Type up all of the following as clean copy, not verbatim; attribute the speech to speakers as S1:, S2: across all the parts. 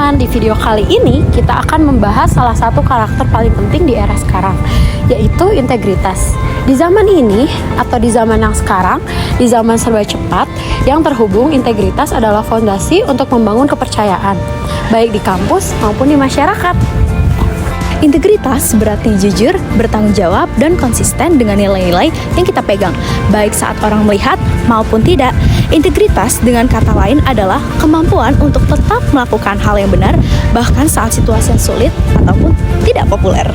S1: teman-teman, di video kali ini kita akan membahas salah satu karakter paling penting di era sekarang, yaitu integritas. Di zaman ini atau di zaman yang sekarang, di zaman serba cepat, yang terhubung integritas adalah fondasi untuk membangun kepercayaan, baik di kampus maupun di masyarakat.
S2: Integritas berarti jujur, bertanggung jawab, dan konsisten dengan nilai-nilai yang kita pegang, baik saat orang melihat maupun tidak. Integritas dengan kata lain adalah kemampuan untuk tetap melakukan hal yang benar, bahkan saat situasi yang sulit ataupun tidak populer.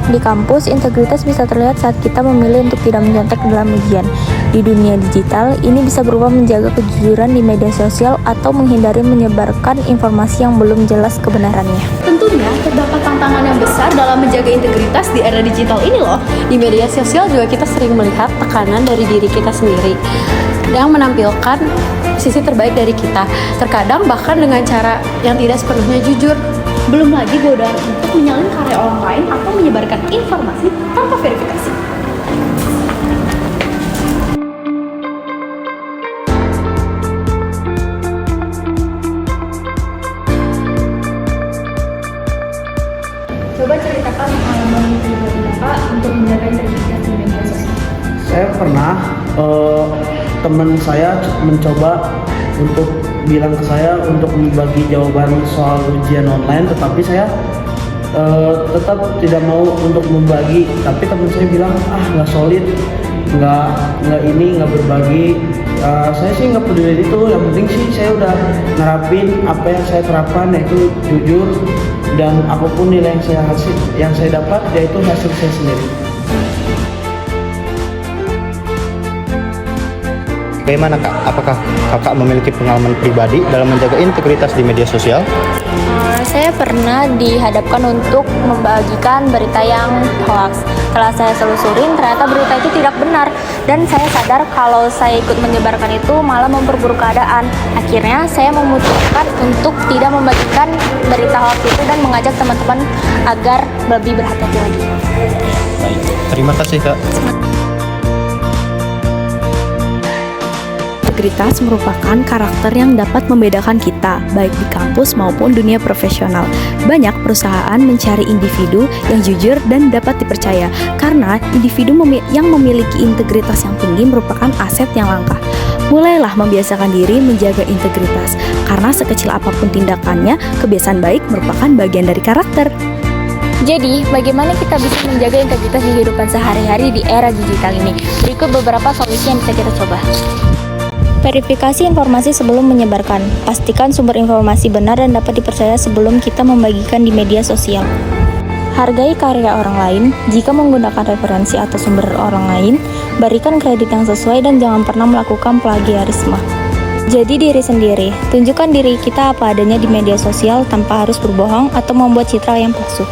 S3: Di kampus, integritas bisa terlihat saat kita memilih untuk tidak menyontek dalam ujian. Di dunia digital, ini bisa berupa menjaga kejujuran di media sosial atau menghindari menyebarkan informasi yang belum jelas kebenarannya.
S1: Tentunya terdapat tantangan yang besar dalam menjaga integritas di era digital ini loh. Di media sosial juga kita sering melihat tekanan dari diri kita sendiri yang menampilkan sisi terbaik dari kita, terkadang bahkan dengan cara yang tidak sepenuhnya jujur. Belum lagi godaan untuk menyalin karya orang lain atau menyebarkan informasi tanpa verifikasi.
S3: Coba ceritakan pengalaman pribadi Bapak untuk menjaga integritas di media sosial.
S4: Saya pernah teman saya mencoba untuk bilang ke saya untuk membagi jawaban soal ujian online, tetapi saya tetap tidak mau untuk membagi. Tapi teman saya bilang nggak solid, nggak berbagi. Saya sih nggak peduli itu, yang penting sih saya udah nerapin apa yang saya terapkan, yaitu jujur, dan apapun nilai yang saya dapat yaitu hasil saya sendiri.
S5: Bagaimana Kak? Apakah Kakak memiliki pengalaman pribadi dalam menjaga integritas di media sosial?
S3: Saya pernah dihadapkan untuk membagikan berita yang hoax. Setelah saya telusurin, ternyata berita itu tidak benar. Dan saya sadar kalau saya ikut menyebarkan itu malah memperburuk keadaan. Akhirnya saya memutuskan untuk tidak membagikan berita hoax itu dan mengajak teman-teman agar lebih berhati-hati lagi.
S5: Baik, terima kasih Kak.
S2: Integritas merupakan karakter yang dapat membedakan kita, baik di kampus maupun dunia profesional. Banyak perusahaan mencari individu yang jujur dan dapat dipercaya, karena individu yang memiliki integritas yang tinggi merupakan aset yang langka. Mulailah membiasakan diri menjaga integritas, karena sekecil apapun tindakannya, kebiasaan baik merupakan bagian dari karakter.
S3: Jadi, bagaimana kita bisa menjaga integritas di kehidupan sehari-hari di era digital ini? Berikut beberapa solusi yang bisa kita coba. Verifikasi informasi sebelum menyebarkan. Pastikan sumber informasi benar dan dapat dipercaya sebelum kita membagikan di media sosial. Hargai karya orang lain. Jika menggunakan referensi atau sumber orang lain, berikan kredit yang sesuai dan jangan pernah melakukan plagiarisme. Jadi diri sendiri. Tunjukkan diri kita apa adanya di media sosial tanpa harus berbohong atau membuat citra yang palsu.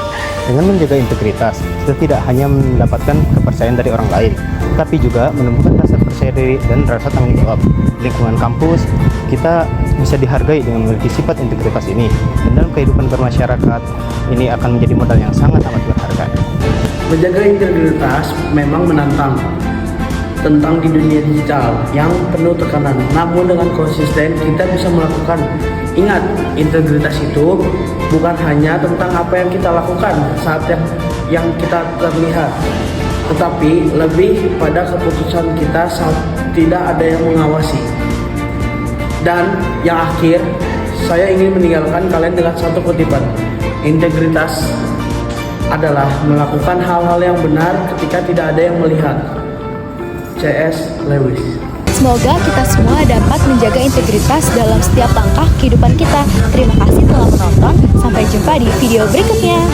S5: Dengan menjaga integritas, kita tidak hanya mendapatkan kepercayaan dari orang lain, tapi juga menumbuhkan rasa percaya diri dan rasa tanggung jawab. Di lingkungan kampus, kita bisa dihargai dengan memiliki sifat integritas ini, dan dalam kehidupan bermasyarakat, ini akan menjadi modal yang sangat amat berharga.
S4: Menjaga integritas memang menantang tentang di dunia digital yang penuh tekanan. Namun dengan konsisten kita bisa melakukan. Ingat, integritas itu bukan hanya tentang apa yang kita lakukan saat yang kita terlihat, tetapi lebih pada keputusan kita saat tidak ada yang mengawasi. Dan yang akhir, saya ingin meninggalkan kalian dengan satu kutipan. Integritas adalah melakukan hal-hal yang benar ketika tidak ada yang melihat. C.S. Lewis.
S2: Semoga kita semua dapat menjaga integritas dalam setiap langkah kehidupan kita. Terima kasih telah menonton. Sampai jumpa di video berikutnya.